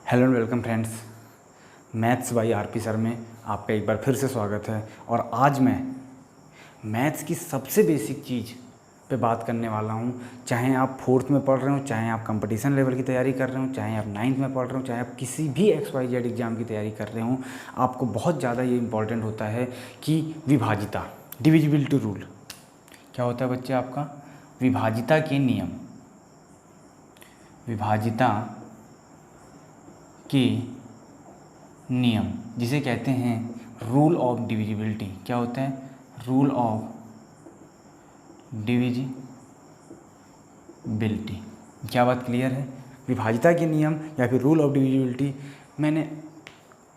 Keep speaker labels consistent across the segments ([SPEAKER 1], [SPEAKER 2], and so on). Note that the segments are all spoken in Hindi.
[SPEAKER 1] Hello and welcome friends, maths by RP sir में आपका एक बार फिर से स्वागत है। और आज मैं मैथ्स की सबसे बेसिक चीज़ पे बात करने वाला हूँ। चाहे आप फोर्थ में पढ़ रहे हो, चाहे आप कंपटीशन लेवल की तैयारी कर रहे हो, चाहे आप नाइन्थ में पढ़ रहे हो, चाहे आप किसी भी XYZ एग्ज़ाम की तैयारी कर रहे हो, आपको बहुत ज़्यादा ये इंपॉर्टेंट होता है कि विभाजिता, डिविजिबिलिटी रूल क्या होता है बच्चे आपका। विभाजिता के नियम, विभाजिता के नियम जिसे कहते हैं रूल ऑफ डिविजिबिलिटी। क्या होता है? Rule of divisibility. क्या बात क्लियर है? विभाजिता के नियम या फिर रूल ऑफ डिविजिबिलिटी मैंने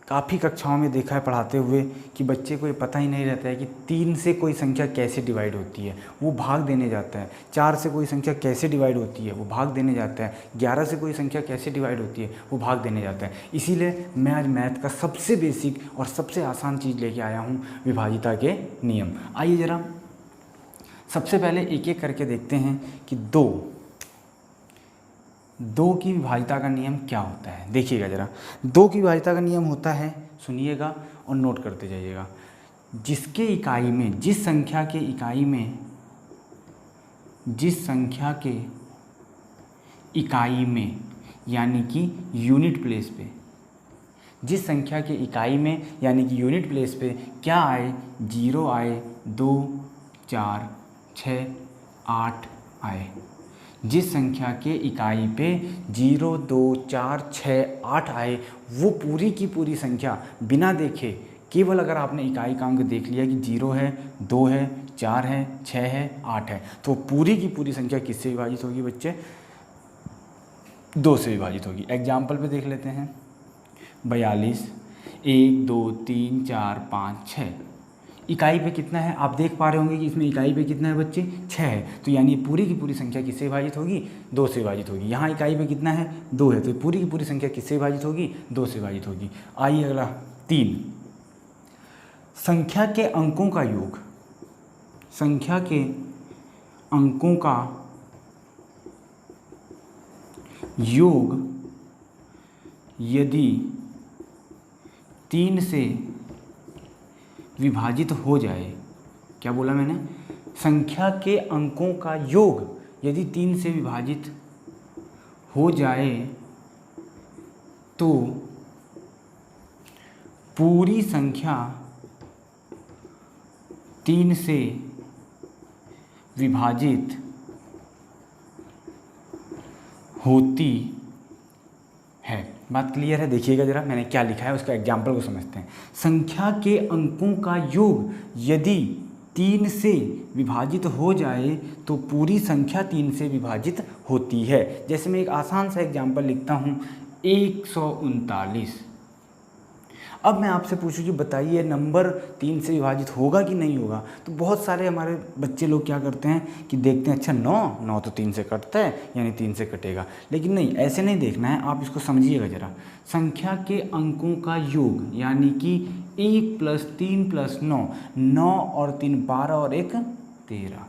[SPEAKER 1] काफ़ी कक्षाओं में देखा है पढ़ाते हुए कि बच्चे को ये पता ही नहीं रहता है कि 3 से कोई संख्या कैसे डिवाइड होती है, वो भाग देने जाता है। 4 से कोई संख्या कैसे डिवाइड होती है, वो भाग देने जाता है। 11 से कोई संख्या कैसे डिवाइड होती है, वो भाग देने जाता है। इसीलिए मैं आज मैथ का सबसे बेसिक और सबसे आसान चीज़ लेके आया हूँ, विभाजिता के नियम। आइए ज़रा सबसे पहले एक एक करके देखते हैं कि दो की विभाजिता का नियम क्या होता है। देखिएगा ज़रा, 2 की विभाजिता का नियम होता है, सुनिएगा और नोट करते जाइएगा। जिसके इकाई में, जिस संख्या के इकाई में, जिस संख्या के इकाई में यानी कि यूनिट प्लेस पे, जिस संख्या के इकाई में यानी कि यूनिट प्लेस पे क्या आए, 0 आए, 2, 4, 6, 8 आए। जिस संख्या के इकाई पे 0, 2, 4, 6, 8 आए, वो पूरी की पूरी संख्या बिना देखे, केवल अगर आपने इकाई का अंक देख लिया कि 0 है, 2 है, 4 है, 6 है, 8 है, तो पूरी की पूरी संख्या किससे विभाजित होगी बच्चे? 2 से विभाजित होगी। एग्जाम्पल पे देख लेते हैं। 42, 1, 2, 3, 4, 5, 6 इकाई पे कितना है? आप देख पा रहे होंगे कि इसमें इकाई पे कितना है बच्चे? 6 है। तो यानी पूरी की पूरी संख्या किससे विभाजित होगी? 2 से विभाजित होगी। यहाँ इकाई पे कितना है? 2 है। तो पूरी की पूरी संख्या किससे विभाजित होगी? 2 से विभाजित होगी। आइए अगला 3, संख्या के अंकों का योग। संख्या के अंकों का योग यदि 3 से विभाजित हो जाए, क्या बोला मैंने? संख्या के अंकों का योग यदि 3 से विभाजित हो जाए तो पूरी संख्या 3 से विभाजित होती है। बात क्लियर है? देखिएगा ज़रा मैंने क्या लिखा है, उसका एग्जाम्पल को समझते हैं। संख्या के अंकों का योग यदि 3 से विभाजित हो जाए तो पूरी संख्या 3 से विभाजित होती है। जैसे मैं एक आसान सा एग्जाम्पल लिखता हूँ, 139। अब मैं आपसे पूछूँ कि बताइए नंबर 3 से विभाजित होगा कि नहीं होगा? तो बहुत सारे हमारे बच्चे लोग क्या करते हैं कि देखते हैं, अच्छा 9 तो 3 से कटता है यानी 3 से कटेगा। लेकिन नहीं, ऐसे नहीं देखना है, आप इसको समझिएगा ज़रा। संख्या के अंकों का योग यानी कि 1 + 3 + 9, 9 और 3 12 और 1 13।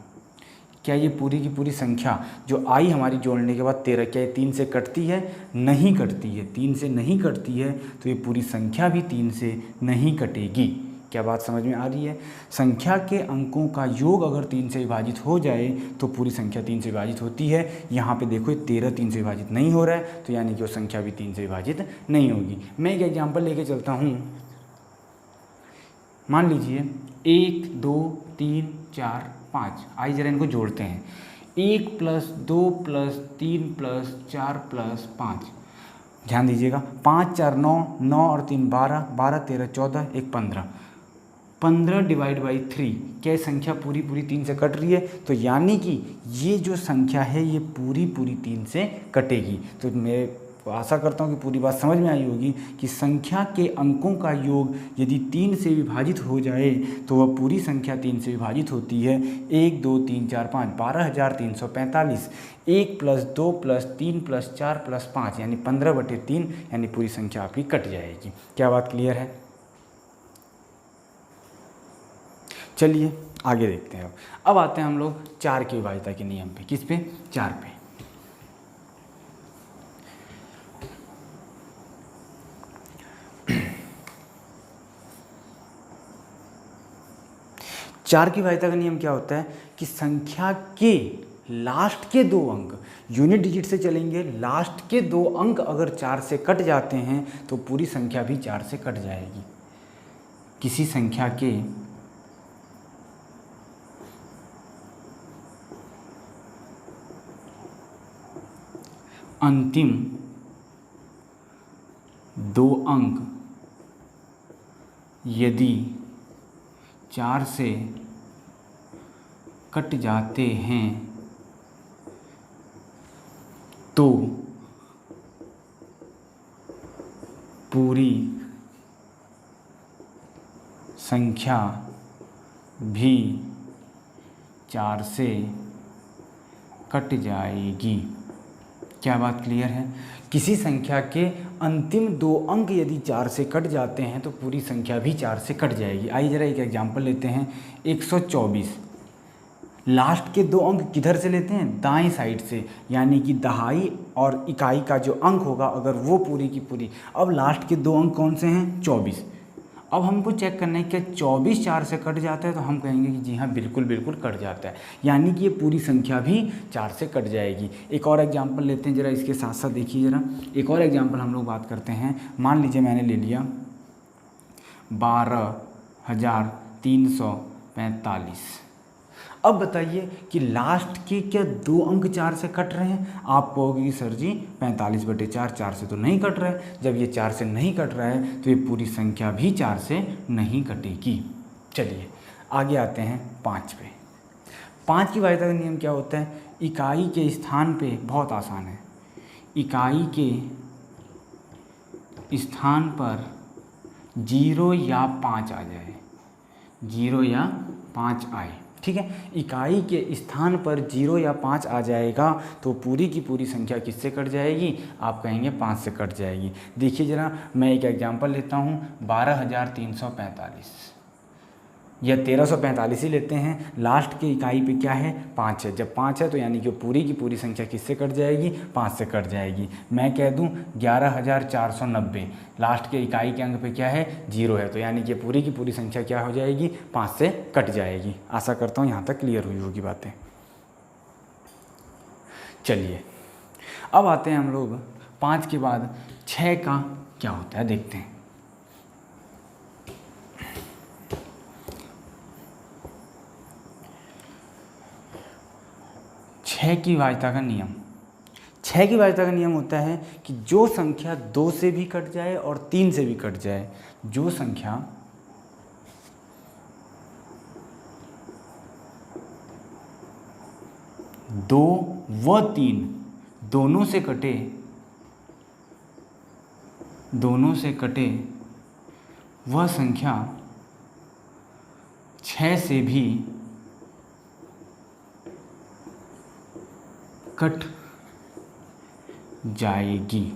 [SPEAKER 1] क्या ये पूरी की पूरी संख्या जो आई हमारी जोड़ने के बाद 13, क्या ये 3 से कटती है? नहीं कटती है। 3 से नहीं कटती है तो ये पूरी संख्या भी 3 से नहीं कटेगी। क्या बात समझ में आ रही है? संख्या के अंकों का योग अगर 3 से विभाजित हो जाए तो पूरी संख्या 3 से विभाजित होती है। यहाँ पे देखो 13 3 से विभाजित नहीं हो रहा है, तो यानी कि वो संख्या भी 3 से विभाजित नहीं होगी। मैं एक एग्जाम्पल लेके चलता हूँ। मान लीजिए 1, 2, 3, 4, 5। आइए जरा इनको जोड़ते हैं। 1 + 2 + 3 + 4 + 5। ध्यान दीजिएगा, 5 4 9, 9 और 3 12, 12 13 14, 1 15। 15/3, क्या ये संख्या पूरी पूरी 3 से कट रही है? तो यानी कि ये जो संख्या है ये पूरी पूरी 3 से कटेगी। तो मैं आशा करता हूँ कि पूरी बात समझ में आई होगी कि संख्या के अंकों का योग यदि 3 से विभाजित हो जाए तो वह पूरी संख्या 3 से विभाजित होती है। 1 2 3 4 5, 12,345। 1 + 2 + 3 + 4 + 5 यानी 15/3, यानी पूरी संख्या आपकी कट जाएगी। क्या बात क्लियर है? चलिए आगे देखते हैं। अब आते हैं हम लोग 4 की विभाजिता के नियम पे। किस पे? 4 पे। 4 की वाहिता का नियम क्या होता है कि संख्या के लास्ट के 2 अंक, यूनिट डिजिट से चलेंगे, लास्ट के 2 अंक अगर 4 से कट जाते हैं तो पूरी संख्या भी 4 से कट जाएगी। किसी संख्या के अंतिम 2 अंक यदि 4 से कट जाते हैं तो पूरी संख्या भी 4 से कट जाएगी। क्या बात क्लियर है? किसी संख्या के अंतिम 2 अंक यदि 4 से कट जाते हैं तो पूरी संख्या भी 4 से कट जाएगी। आइए ज़रा एक एग्जांपल लेते हैं। 124, लास्ट के 2 अंक किधर से लेते हैं? दाएं साइड से, यानी कि दहाई और इकाई का जो अंक होगा अगर वो पूरी की पूरी। अब लास्ट के 2 अंक कौन से हैं? 24। अब हमको चेक करना है क्या 24 4 से कट जाता है, तो हम कहेंगे कि जी हाँ बिल्कुल बिल्कुल कट जाता है, यानी कि ये पूरी संख्या भी 4 से कट जाएगी। एक और एग्जांपल लेते हैं ज़रा, इसके साथ साथ देखिए ज़रा एक और एग्जांपल हम लोग बात करते हैं। मान लीजिए मैंने ले लिया 12,345। अब बताइए कि लास्ट के क्या 2 अंक 4 से कट रहे हैं? आप कहोगे कि सर जी 45/4 4 से तो नहीं कट रहा है। जब ये 4 से नहीं कट रहा है तो ये पूरी संख्या भी 4 से नहीं कटेगी। चलिए आगे आते हैं 5 पे। 5 की वाहिता का नियम क्या होता है? इकाई के स्थान पे, बहुत आसान है, इकाई के स्थान पर 0 या 5 आ जाए, 0 या 5 आए, ठीक है। इकाई के स्थान पर 0 या 5 आ जाएगा तो पूरी की पूरी संख्या किससे कट जाएगी? आप कहेंगे 5 से कट जाएगी। देखिए ज़रा मैं एक एग्जांपल लेता हूँ, 12,345 या 1345 ही लेते हैं। लास्ट के इकाई पे क्या है? 5 है। जब 5 है तो यानी कि पूरी की पूरी संख्या किससे कट जाएगी? 5 से कट जाएगी। मैं कह दूं 11,490, लास्ट के इकाई के अंक पे क्या है? 0 है, तो यानी कि पूरी की पूरी संख्या क्या हो जाएगी? 5 से कट जाएगी। आशा करता हूँ यहाँ तक क्लियर हुई होगी बातें। चलिए अब आते हैं हम लोग 5 के बाद 6 का क्या होता है देखते हैं। 6 की वाहिता का नियम, 6 की वाहिता का नियम होता है कि जो संख्या 2 से भी कट जाए और 3 से भी कट जाए, जो संख्या 2 व 3 दोनों से कटे वह संख्या 6 से भी कट जाएगी।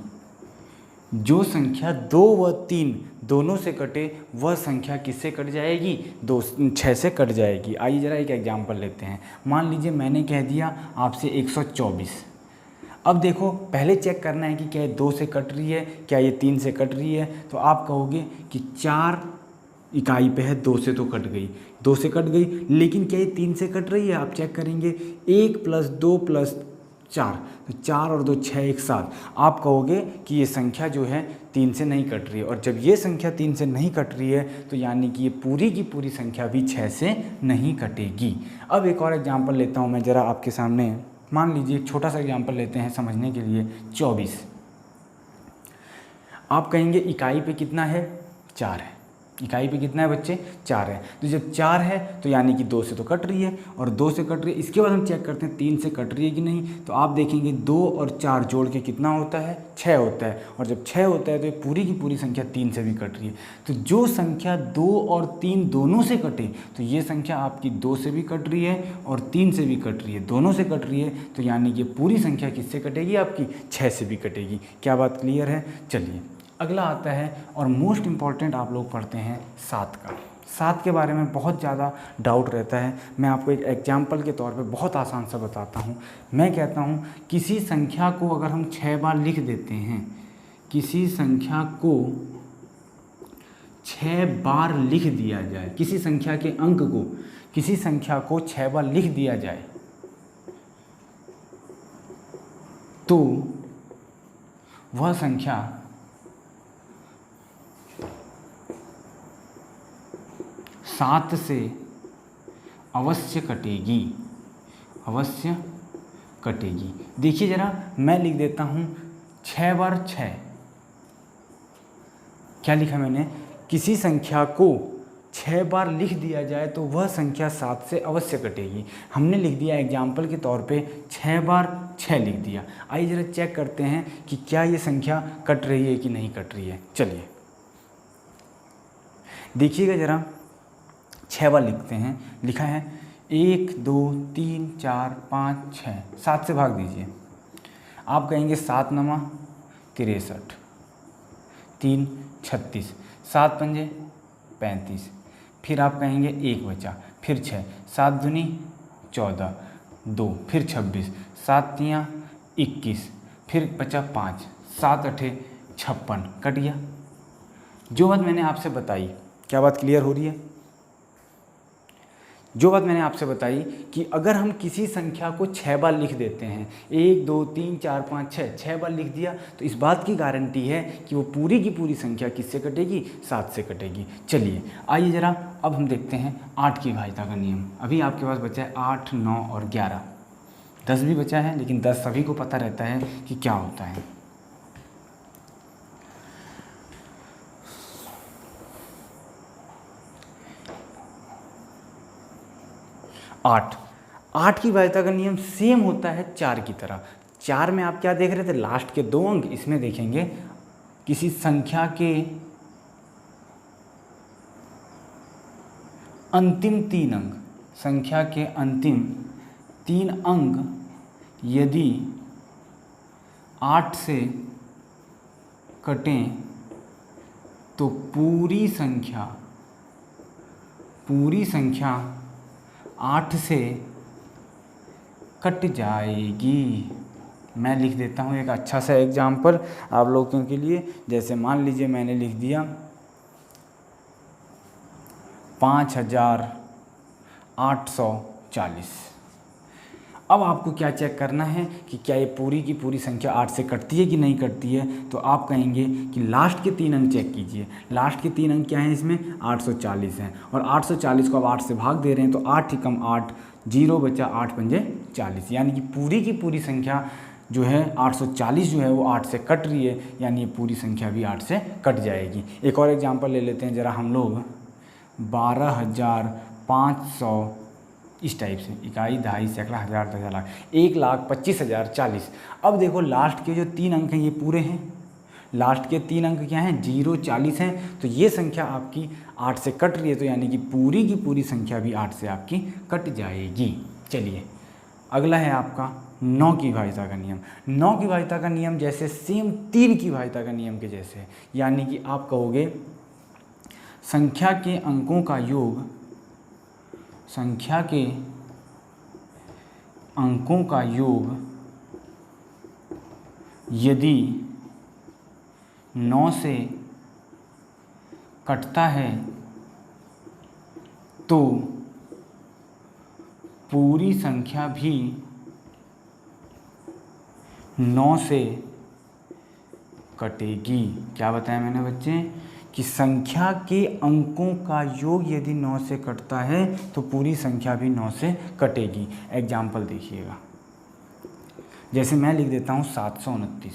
[SPEAKER 1] जो संख्या 2 व 3 दोनों से कटे वह संख्या किससे कट जाएगी? 6 से कट जाएगी। आइए ज़रा एक एग्जांपल लेते हैं। मान लीजिए मैंने कह दिया आपसे 124। अब देखो पहले चेक करना है कि क्या ये 2 से कट रही है, क्या ये 3 से कट रही है। तो आप कहोगे कि 4 इकाई पे है, 2 से तो कट गई, 2 से कट गई, लेकिन क्या ये 3 से कट रही है? आप चेक करेंगे 1 + 2 + 4, तो 4 और 2 6 एक साथ। आप कहोगे कि ये संख्या जो है 3 से नहीं कट रही है, और जब ये संख्या 3 से नहीं कट रही है तो यानी कि ये पूरी की पूरी संख्या भी 6 से नहीं कटेगी। अब एक और एग्जांपल लेता हूँ मैं ज़रा आपके सामने। मान लीजिए एक छोटा सा एग्जांपल लेते हैं समझने के लिए। 24, आप कहेंगे इकाई पे कितना है? 4 है। इकाई पे कितना है बच्चे? 4 है। तो जब 4 है तो यानी कि 2 से तो कट रही है, और 2 से कट रही है। इसके बाद हम चेक करते हैं 3 से कट रही है कि नहीं। तो आप देखेंगे 2 और 4 जोड़ के कितना होता है? 6 होता है, और जब 6 होता है तो ये पूरी की पूरी संख्या 3 से भी कट रही है। तो जो संख्या 2 और 3 दोनों से कटे, तो ये संख्या आपकी 2 से भी कट रही है और 3 से भी कट रही है, दोनों से कट रही है, तो यानी कि पूरी संख्या किससे कटेगी? आपकी 6 से भी कटेगी। क्या बात क्लियर है? चलिए अगला आता है और मोस्ट इम्पॉर्टेंट आप लोग पढ़ते हैं 7 का। 7 के बारे में बहुत ज़्यादा डाउट रहता है। मैं आपको एक एग्जाम्पल के तौर पे बहुत आसान सा बताता हूँ। मैं कहता हूँ किसी संख्या को अगर हम 6 बार लिख देते हैं, किसी संख्या को 6 बार लिख दिया जाए, किसी संख्या के अंक को किसी संख्या को 6 बार लिख दिया जाए तो वह संख्या सात से अवश्य कटेगी, अवश्य कटेगी। देखिए जरा, मैं लिख देता हूँ 6 बार 6। क्या लिखा मैंने? किसी संख्या को 6 बार लिख दिया जाए तो वह संख्या 7 से अवश्य कटेगी। हमने लिख दिया एग्जाम्पल के तौर पे 6 बार 6 लिख दिया। आइए जरा चेक करते हैं कि क्या ये संख्या कट रही है कि नहीं कट रही है। चलिए देखिएगा जरा, 6 बार लिखते हैं। लिखा है 1 2 3 4 5 6, 7 से भाग दीजिए। आप कहेंगे 7 नमा 63, 3 36, 7 पंजे 35, फिर आप कहेंगे 1 बचा, फिर 6, 7 दूनी 14, 2, फिर 26, 7 तियाँ 21, फिर बचा 5, 7 अठे 56, कट गया। जो बात मैंने आपसे बताई, क्या बात क्लियर हो रही है? जो बात मैंने आपसे बताई कि अगर हम किसी संख्या को 6 बार लिख देते हैं, 1 2 3 4 5 6 बार लिख दिया, तो इस बात की गारंटी है कि वो पूरी की पूरी संख्या किससे कटेगी? 7 से कटेगी। चलिए आइए ज़रा अब हम देखते हैं 8 की भाज्यता का नियम। अभी आपके पास बचा है 8, 9 और 11, 10 भी बचा है, लेकिन 10 सभी को पता रहता है कि क्या होता है। आठ की भाज्यता का नियम सेम होता है 4 की तरह। 4 में आप क्या देख रहे थे? लास्ट के 2 अंक। इसमें देखेंगे किसी संख्या के अंतिम 3 अंक, संख्या के अंतिम 3 अंक यदि 8 से कटें तो पूरी संख्या 8 से कट जाएगी। मैं लिख देता हूँ एक अच्छा सा एग्जाम्पल आप लोगों के लिए। जैसे मान लीजिए मैंने लिख दिया 5840। अब आपको क्या चेक करना है कि क्या ये पूरी की पूरी संख्या 8 से कटती है कि नहीं कटती है। तो आप कहेंगे कि लास्ट के 3 अंक चेक कीजिए। लास्ट के 3 अंक क्या हैं? इसमें 840 हैं, और 840 को अब 8 से भाग दे रहे हैं, तो 8 ही कम 8, 0 बचा, 8 पंजे 40। यानी कि पूरी की पूरी संख्या जो है 840 जो है वो 8 से कट रही है, यानी ये पूरी संख्या भी 8 से कट जाएगी। एक और एग्जाम्पल ले लेते हैं ज़रा हम लोग। 12,500 इस टाइप से, इकाई, दहाई, सैकड़ा, हज़ार, 10,000, लाख, 1,25,040। अब देखो लास्ट के जो 3 अंक हैं ये पूरे हैं। लास्ट के 3 अंक क्या हैं? 0, 40 हैं। तो ये संख्या आपकी 8 से कट रही है, तो यानी कि पूरी की पूरी संख्या भी 8 से आपकी कट जाएगी। चलिए अगला है आपका 9 की भाज्यता का नियम। 9 की भाज्यता का नियम जैसे सेम 3 की भाज्यता का नियम के जैसे है। यानी कि आप कहोगे संख्या के अंकों का योग, संख्या के अंकों का योग यदि 9 से कटता है तो पूरी संख्या भी 9 से कटेगी। क्या बताया मैंने बच्चे? कि संख्या के अंकों का योग यदि 9 से कटता है तो पूरी संख्या भी 9 से कटेगी। एग्जाम्पल देखिएगा, जैसे मैं लिख देता हूँ 729।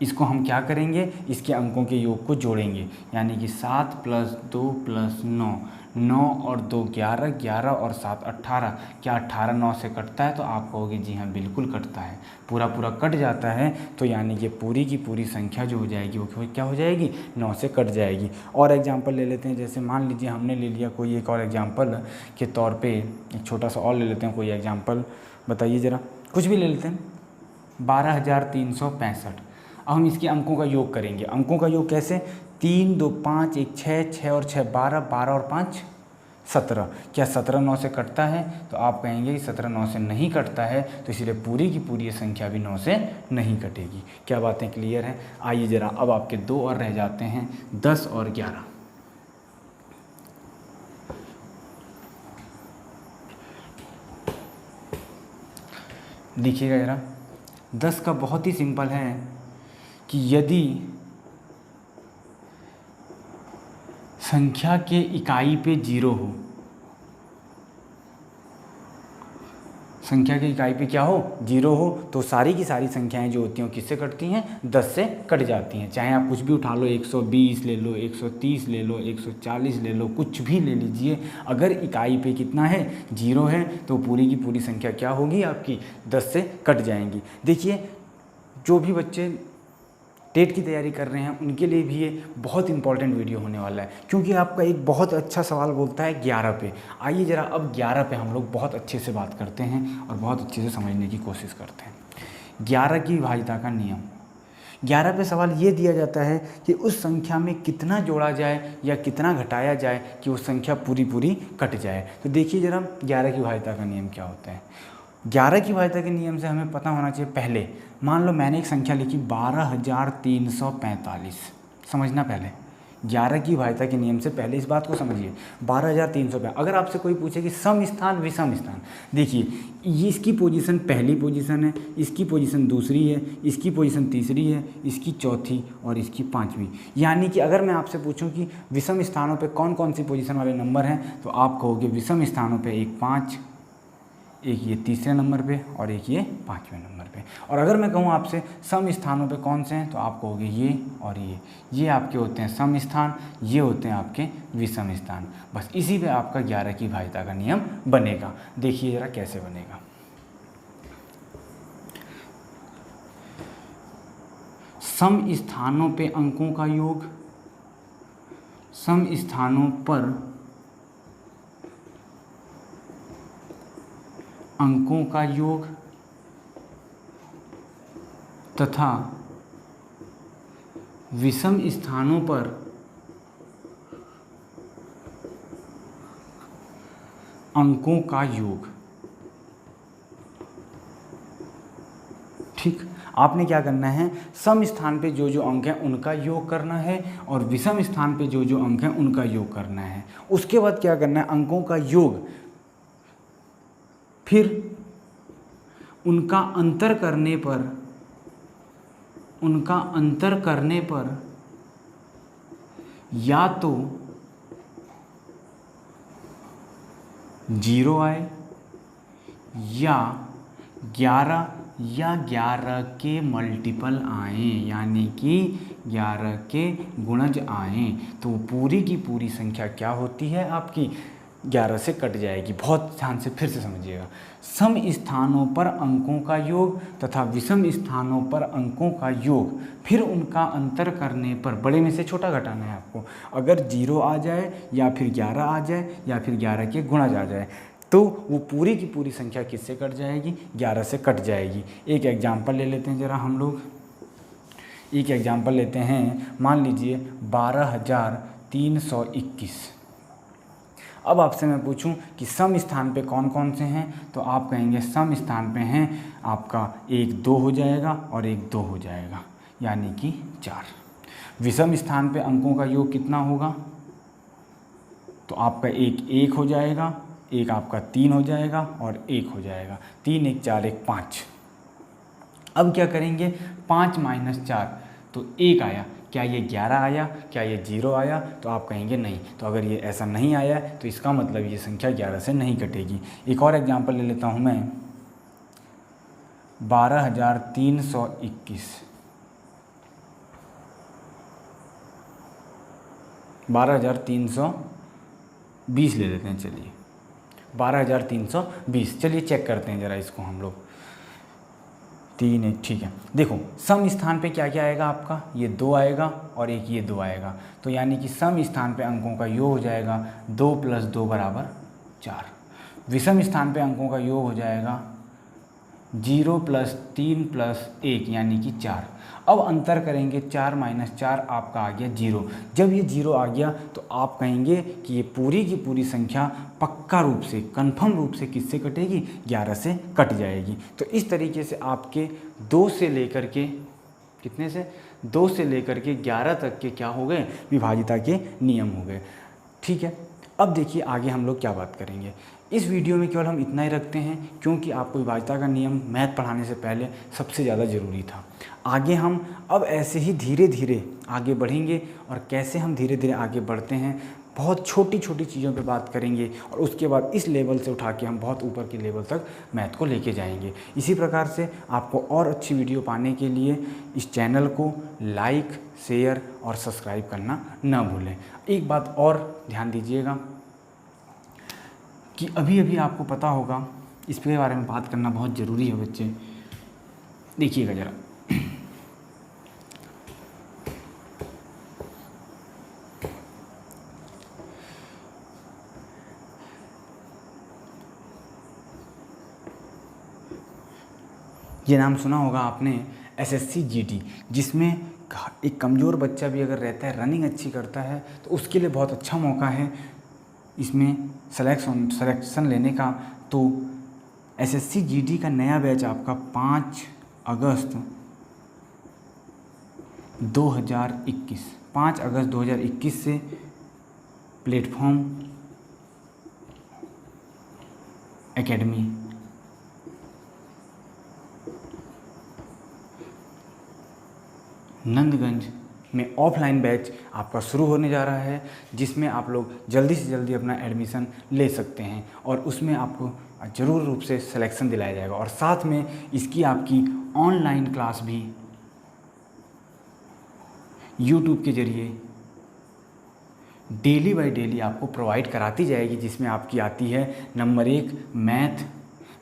[SPEAKER 1] इसको हम क्या करेंगे? इसके अंकों के योग को जोड़ेंगे, यानी कि 7 + 2 + 9, 9 और 2 11, 11 और 7 18। क्या 18 9 से कटता है? तो आप कहोगे जी हाँ बिल्कुल कटता है, पूरा पूरा कट जाता है। तो यानी कि पूरी की पूरी संख्या जो हो जाएगी वो क्या हो जाएगी? 9 से कट जाएगी। और एग्जाम्पल ले लेते हैं, जैसे मान लीजिए हमने ले लिया कोई एक और एग्जाम्पल के तौर पे, एक छोटा सा और ले लेते हैं कोई एग्जाम्पल। बताइए ज़रा, कुछ भी ले लेते हैं। 12,365। अब हम इसके अंकों का योग करेंगे। अंकों का योग कैसे? 3 2 5 1 6, 6 और 6 12, 12 और 5 17। क्या 17 9 से कटता है? तो आप कहेंगे कि 17 9 से नहीं कटता है, तो इसलिए पूरी की पूरी संख्या भी 9 से नहीं कटेगी। क्या बातें क्लियर हैं? आइए ज़रा अब आपके 2 और रह जाते हैं, 10 और 11। देखिएगा ज़रा, 10 का बहुत ही सिंपल है कि यदि संख्या के इकाई पे 0 हो, संख्या की इकाई पे क्या हो, 0 हो, तो सारी की सारी संख्याएं जो होती हैं किससे कटती हैं, 10 से कट जाती हैं। चाहे आप कुछ भी उठा लो, 120 ले लो, 130 ले लो, 140 ले लो, कुछ भी ले लीजिए, अगर इकाई पे कितना है, 0 है, तो पूरी की पूरी संख्या क्या होगी आपकी, 10 से कट जाएंगी। देखिए, जो भी बच्चे टेट की तैयारी कर रहे हैं उनके लिए भी ये बहुत इंपॉर्टेंट वीडियो होने वाला है, क्योंकि आपका एक बहुत अच्छा सवाल बोलता है 11 पे। आइए ज़रा अब 11 पे हम लोग बहुत अच्छे से बात करते हैं और बहुत अच्छे से समझने की कोशिश करते हैं। 11 की विभाज्यता का नियम। 11 पे सवाल ये दिया जाता है कि उस संख्या में कितना जोड़ा जाए या कितना घटाया जाए कि वो संख्या पूरी पूरी कट जाए। तो देखिए ज़रा 11 की विभाज्यता का नियम क्या होता है। 11 की विभाज्यता के नियम से हमें पता होना चाहिए, पहले मान लो मैंने एक संख्या लिखी 12,345, समझना पहले 11 की विभाज्यता के नियम से पहले इस बात को समझिए, 12,345। अगर आपसे कोई पूछे कि सम स्थान विषम स्थान, देखिए ये इसकी पोजीशन पहली पोजीशन है, इसकी पोजीशन दूसरी है, इसकी पोजीशन तीसरी है, इसकी चौथी और इसकी पांचवी। यानी कि अगर मैं आपसे पूछूं कि विषम स्थानों पे कौन कौन सी पोजीशन वाले नंबर हैं, तो आप कहोगे विषम स्थानों पे एक 5, एक ये तीसरे नंबर पे और एक ये पाँचवें नंबर पे। और अगर मैं कहूँ आपसे सम स्थानों पे कौन से हैं, तो आप कहोगे ये और ये आपके होते हैं सम स्थान, ये होते हैं आपके विषम स्थान। बस इसी पे आपका 11 की विभाज्यता का नियम बनेगा। देखिए ज़रा कैसे बनेगा। सम स्थानों पे अंकों का योग, सम स्थानों पर अंकों का योग तथा विषम स्थानों पर अंकों का योग। ठीक, आपने क्या करना है, सम स्थान पे जो जो अंक हैं उनका योग करना है और विषम स्थान पे जो जो अंक हैं उनका योग करना है। उसके बाद क्या करना है, अंकों का योग, फिर उनका अंतर करने पर या तो 0 आए या 11 या 11 के मल्टीपल आए, यानी कि 11 के गुणज आए, तो पूरी की पूरी संख्या क्या होती है आपकी, 11 से कट जाएगी। बहुत ध्यान से फिर से समझिएगा, सम स्थानों पर अंकों का योग तथा विषम स्थानों पर अंकों का योग, फिर उनका अंतर करने पर, बड़े में से छोटा घटाना है आपको, अगर 0 आ जाए या फिर 11 आ जाए या फिर 11 के गुणज आ जाए, तो वो पूरी की पूरी संख्या किससे कट जाएगी, 11 से कट जाएगी। एक एग्जाम्पल ले लेते हैं ज़रा हम लोग, एक एग्जाम्पल लेते हैं, मान लीजिए 12,321। अब आपसे मैं पूछूं कि सम स्थान पे कौन कौन से हैं, तो आप कहेंगे सम स्थान पे हैं आपका 1 2 हो जाएगा और 1 2 हो जाएगा, यानी कि 4। विषम स्थान पे अंकों का योग कितना होगा, तो आपका 1 1 हो जाएगा, 1 आपका 3 हो जाएगा और 1 हो जाएगा, 3 1 4 1 5। अब क्या करेंगे, 5 - 4 तो 1 आया, क्या ये 11 आया, क्या ये 0 आया, तो आप कहेंगे नहीं। तो अगर ये ऐसा नहीं आया तो इसका मतलब ये संख्या 11 से नहीं कटेगी। एक और एग्जांपल ले लेता हूँ मैं, 12,321। 12,320 ले लेते हैं, चलिए 12,320। चलिए चेक करते हैं ज़रा इसको हम लोग, 3 1, ठीक है। देखो सम स्थान पे क्या क्या आएगा आपका, ये 2 आएगा और एक ये 2 आएगा, तो यानी कि सम स्थान पे अंकों का योग हो जाएगा 2 + 2 = 4। विषम स्थान पे अंकों का योग हो जाएगा 0 + 3 + 1 यानी कि 4। अब अंतर करेंगे, 4 - 4 आपका आ गया 0। जब ये 0 आ गया तो आप कहेंगे कि ये पूरी की पूरी संख्या पक्का रूप से, कन्फर्म रूप से किससे कटेगी, 11 से कट जाएगी। तो इस तरीके से आपके 2 से लेकर के कितने से, 2 से लेकर के 11 तक के क्या हो गए, विभाज्यता के नियम हो गए। ठीक है, अब देखिए आगे हम लोग क्या बात करेंगे। इस वीडियो में केवल हम इतना ही रखते हैं, क्योंकि आपको विभाज्यता का नियम मैथ पढ़ाने से पहले सबसे ज़्यादा ज़रूरी था। आगे हम अब ऐसे ही धीरे धीरे आगे बढ़ेंगे, और कैसे हम धीरे धीरे आगे बढ़ते हैं, बहुत छोटी छोटी चीज़ों पे बात करेंगे, और उसके बाद इस लेवल से उठा के हम बहुत ऊपर के लेवल तक मैथ को लेके जाएंगे। इसी प्रकार से आपको और अच्छी वीडियो पाने के लिए इस चैनल को लाइक, शेयर और सब्सक्राइब करना ना भूलें। एक बात और ध्यान दीजिएगा कि अभी अभी आपको पता होगा, इसके बारे में बात करना बहुत ज़रूरी है बच्चे। देखिएगा ज़रा, ये नाम सुना होगा आपने SSC GD, जिसमें एक कमज़ोर बच्चा भी अगर रहता है, रनिंग अच्छी करता है, तो उसके लिए बहुत अच्छा मौका है इसमें सिलेक्शन लेने का। तो SSC GD का नया बैच आपका 5 अगस्त 2021 से प्लेटफॉर्म एकेडमी नंदगंज में ऑफलाइन बैच आपका शुरू होने जा रहा है, जिसमें आप लोग जल्दी से जल्दी अपना एडमिशन ले सकते हैं, और उसमें आपको ज़रूर रूप से सिलेक्शन दिलाया जाएगा। और साथ में इसकी आपकी ऑनलाइन क्लास भी यूट्यूब के ज़रिए डेली बाय डेली आपको प्रोवाइड कराती जाएगी, जिसमें आपकी आती है number 1 math,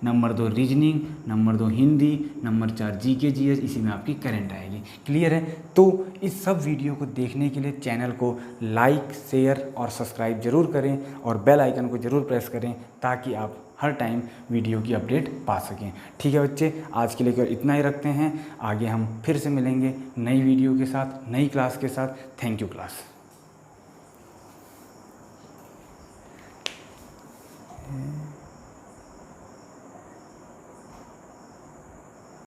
[SPEAKER 1] number 2 reasoning, number 2 Hindi, number 4 GK GS, इसी में आपकी करंट आएगी। क्लियर है? तो इस सब वीडियो को देखने के लिए चैनल को लाइक, शेयर और सब्सक्राइब जरूर करें, और बेल आइकन को ज़रूर प्रेस करें, ताकि आप हर टाइम वीडियो की अपडेट पा सकें। ठीक है बच्चे, आज के लिए इतना ही रखते हैं। आगे हम फिर से मिलेंगे नई वीडियो के साथ, नई क्लास के साथ। Thank you class.